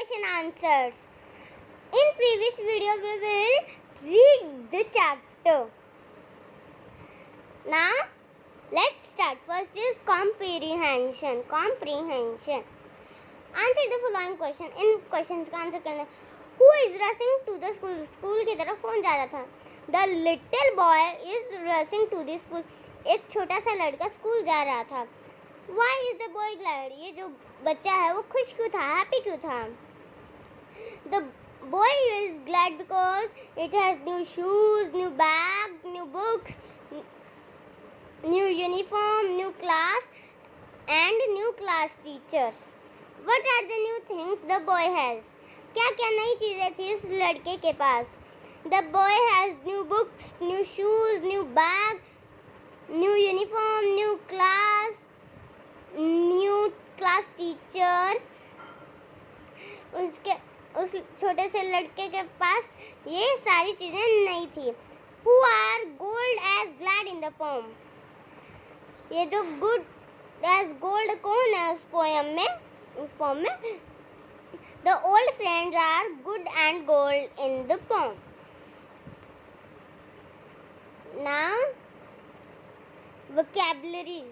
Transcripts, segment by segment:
question answers. In previous video we will read the chapter. Now let's start. First is comprehension. Answer the following question. In questions का answer करना. Who is rushing to the school? School की तरफ कौन जा रहा था? The little boy is rushing to the school. एक छोटा सा लड़का स्कूल जा रहा था. Why is the boy glad? ये जो बच्चा है वो खुश क्यों था? हैप्पी क्यों था? The boy is glad because it has new shoes, new bag, new books, new uniform, new class and new class teacher. What are the new things the boy has? क्या क्या नई चीज़ें थी इस लड़के के पास? The boy has new books, new shoes, new bag, new uniform, new class teacher. उस छोटे से लड़के के पास ये सारी चीज़ें नहीं थी. Who are gold as glad in the poem? ये जो good as gold कौन है उस poem में? The old friends are good and gold in the poem. Now vocabulary.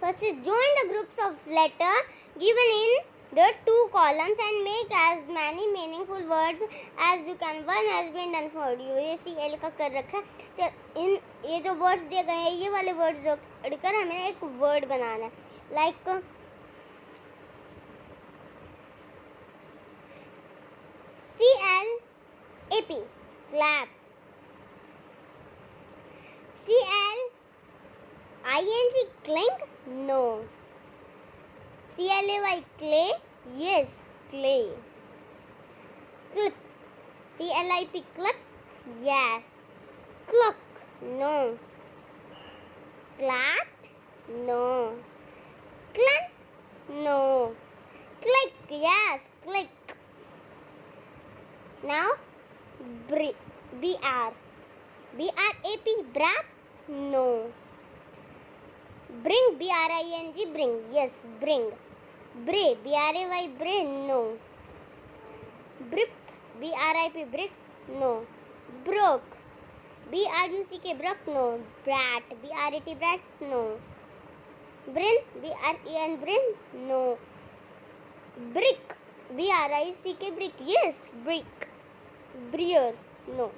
First is join the groups of letters given in the two columns and make as many meaningful words as you can. One has been done for you. ये CL का कर रखा है. ये जो words दिए गए हैं ये वाले words जोड़कर हमें एक word बनाना है. Like CLAP clap. CLING cling? No. CLAY clay? Yes, clay. Clip. CLIP clip? Yes. Clock? No. Clat? No. Clan? No. Click? Yes, click. Now BR. BRAP brap? No. Bring BRING bring? Yes, bring. Bray BRAY bray? No. Brip BRIP brick? No. Broke BRUCK broke? No. Brat BRAT brat? No. Brin BREN brin? No. Brick BRICK brick? Yes, brick. Breer? No.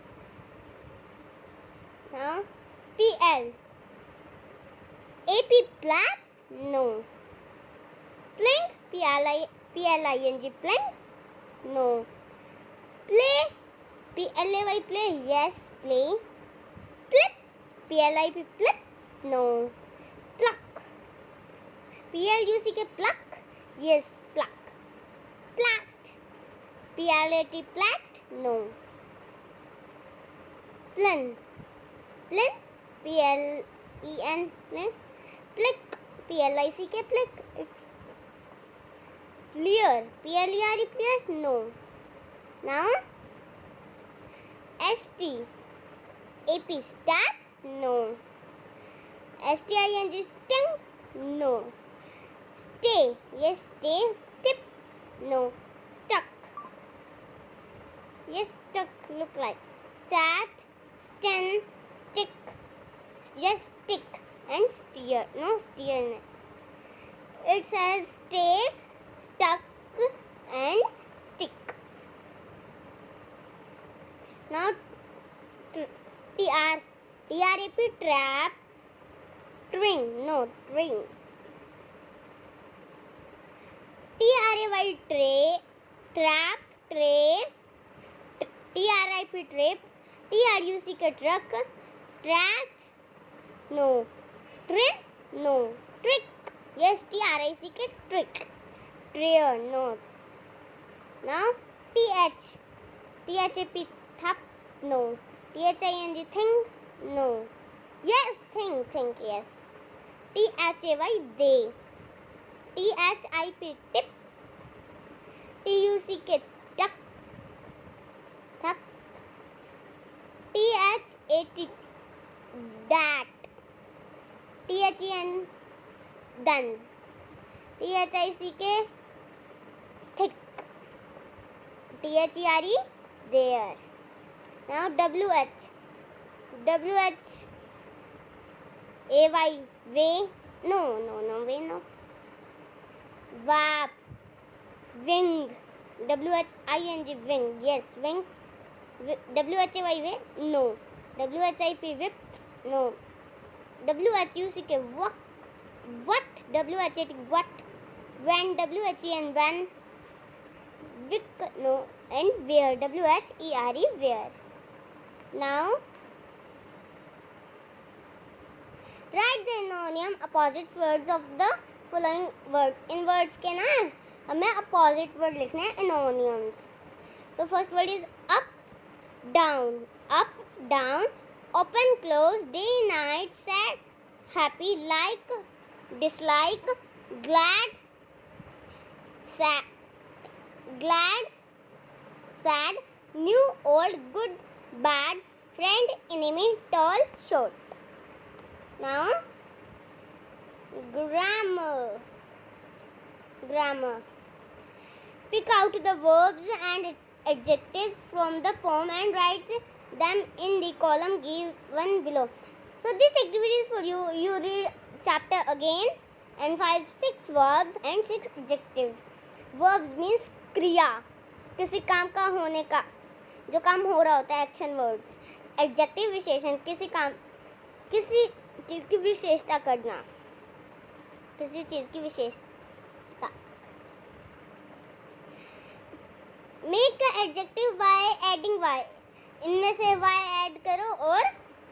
Now PL. AP plap? No. Plank? PLING plank? No. Play? PLAY play? Yes, play. Plip? PLIP plip? No. Pluck? PLUCK pluck? Yes, pluck. Plat? PLAT plat? No. Plan? PLEN plan? Plick? PLICK plick? It's clear. PLERE clear? No. Now ST. AP stat? No. STING sting? No. Stay? Yes, stay. Stip? No. Stuck? Yes, stuck. Look like stat, sten, stick. Yes, stick. And steer. No, steer. It says stay, stuck and stick. Now TRAP trap, twing. No, twing. TRAY tray, trap, tray. TRIP trip. TRUCK truck. Trat? No. Trin? No. Trick? Yes, TRICK trick. Trayer? No. Now THAP thap? No. THING thing? No. Yes, think, yes. THAY they. THIP tip. TUCK tuck. THAT dat. THEN done. THICK thick. THERE, there. Now WH. WHAY, way. No, way, no. Wap, wing. WHING, wing. Yes, wing. WHAY, way. No. WHIP, whip. No. WHUCK, what? WHAT, what? When, WHEN, when. Wick, no. And where, WHERE, where. Now write the synonym opposite words of the following words. In words के ना हमें opposite word लिखने हैं synonyms. So first word is up, down, open, close, day, night, sad, happy, like, dislike, glad, sad, new, old, good, bad, friend, enemy, tall, short. Now grammar. Pick out the verbs and adjectives from the poem and write them in the column given below. So this activity is for you. You read chapter again and 5-6 verbs and 6 adjectives. Verbs means क्रिया, किसी काम का होने का, जो काम हो रहा होता है, एक्शन वर्ड्स. एडजेक्टिव विशेषण, किसी चीज की विशेषता करना, किसी चीज की विशेषता. Make adjective by adding Y. इनमें से वाई ऐड करो और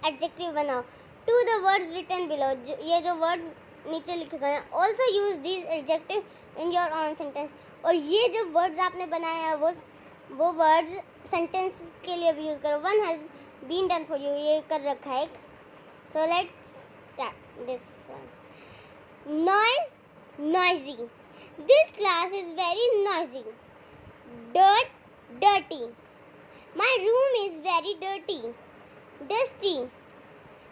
एडजेक्टिव बनाओ. To the words written below. ये जो वर्ड नीचे लिखे गए हैं. Also use this adjective in your own sentence. और ये जो वर्ड्स आपने बनाए हैं वो वर्ड्स सेंटेंस के लिए भी यूज करो. One has been done for you. ये कर रखा है. So let's start this one. Noise, noisy. This class is very noisy. Dirt, dirty. My room is very dirty. Dusty.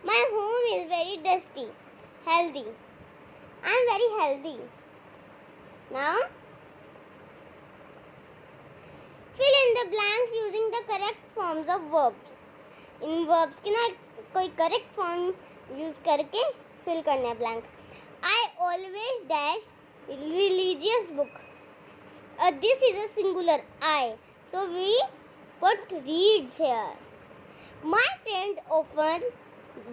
My home is very dusty. Healthy. I am very healthy. Now fill in the blanks using the correct forms of verbs. In verbs की ना कोई correct form use करके fill करना है blank. I always dash religious book. This is a singular I, so we put reads here. My friend often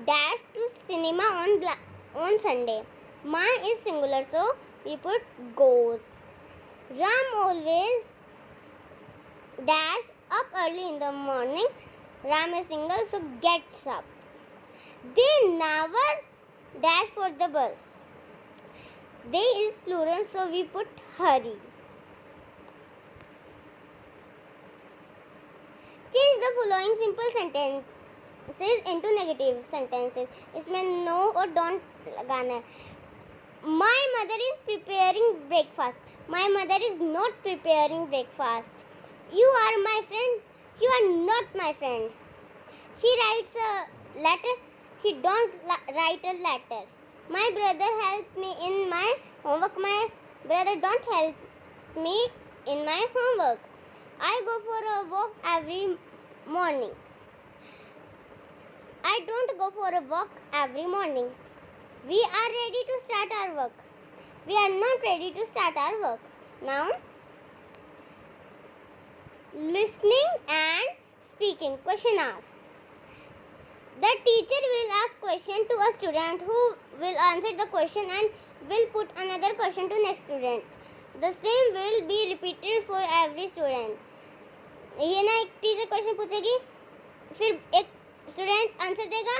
dash to cinema on Sunday. Mine is singular, so we put goes. Ram always dash up early in the morning. Ram is single, so gets up. They never dash for the bus. They is plural, so we put hurry. Change the following simple sentences into negative sentences. इसमें no और don't लगाना है. My mother is preparing breakfast. My mother is not preparing breakfast. You are my friend. You are not my friend. She writes a letter. She don't write a letter. My brother helped me in my homework. My brother don't help me in my homework. I go for a walk every morning. I don't go for a walk every morning. We are ready to start our work. We are not ready to start our work. Now, listening and speaking. Question asked. The teacher will ask question to a student who will answer the question and will put another question to next student. The same will be repeated for every student. ये ना एक teacher question पूछेगी, फिर एक student answer देगा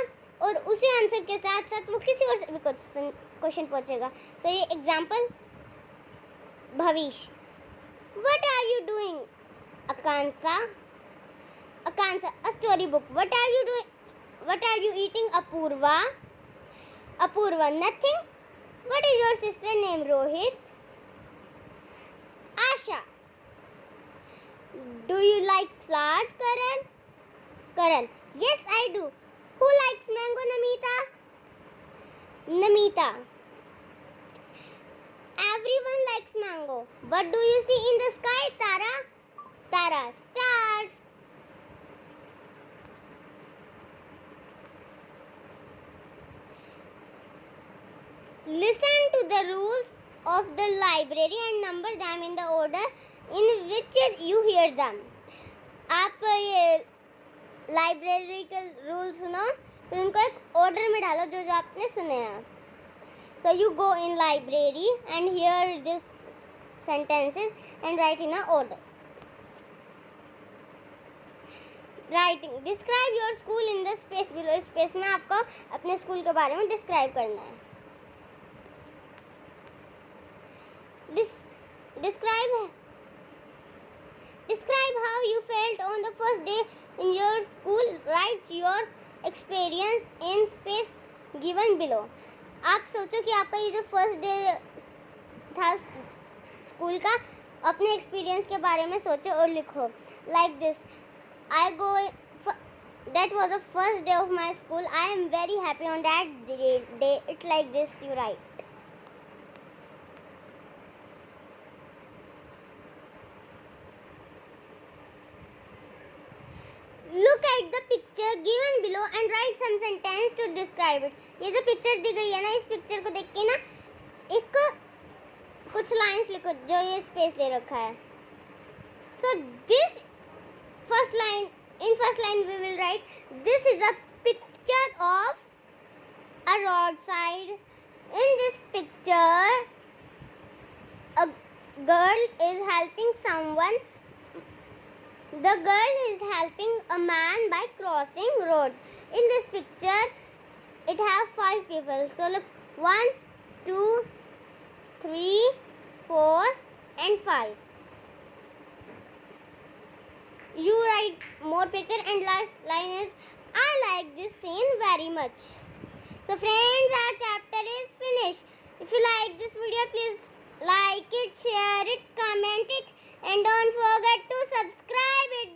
और उसी answer के साथ साथ वो किसी और से भी क्वेश्चन पूछेगा. सो ये एग्जाम्पल. भविष्य. What are you doing? Akansa. A story book. What are you doing? What are you eating? Apurva. Nothing. What is your sister name? Rohit. Asha. Do you like flowers? Karan. Yes, I do. Who likes mango? Namita. Everyone likes mango. What do you see in the sky? Tara starts. Listen to the rules of the library and number them in the order in which you hear them. आप ये library के rule सुनो, फिर उनको एक order में डालो जो जो आपने सुने हैं. So you go in library and hear these sentences and write in a order. Writing. Describe your school in the space below. Space में आपको अपने स्कूल के बारे में डिस्क्राइब करना है. Describe how you felt on the first day in your school. Write your experience in space given below. आप सोचो कि आपका ये जो फर्स्ट डे था स्कूल का, अपने एक्सपीरियंस के बारे में सोचो और लिखो. Like this. That was the first day of my school. I am very happy on that day. It like this you write. Look at the picture given below and write some sentence to describe it. ये जो picture दी गई है ना, इस picture को देख के ना एक कुछ लाइंस लिखो जो ये स्पेस दे रखा है. So this first line, in first line we will write, this is a picture of a roadside. In this picture a girl is helping someone. The girl is helping a man by crossing roads. In this picture, it have 5 people. So look, 1, 2, 3, 4, and 5. You write more picture and last line is, I like this scene very much. So friends, our chapter is finished. If you like this video, please like it, share it, comment it, and don't forget to subscribe it.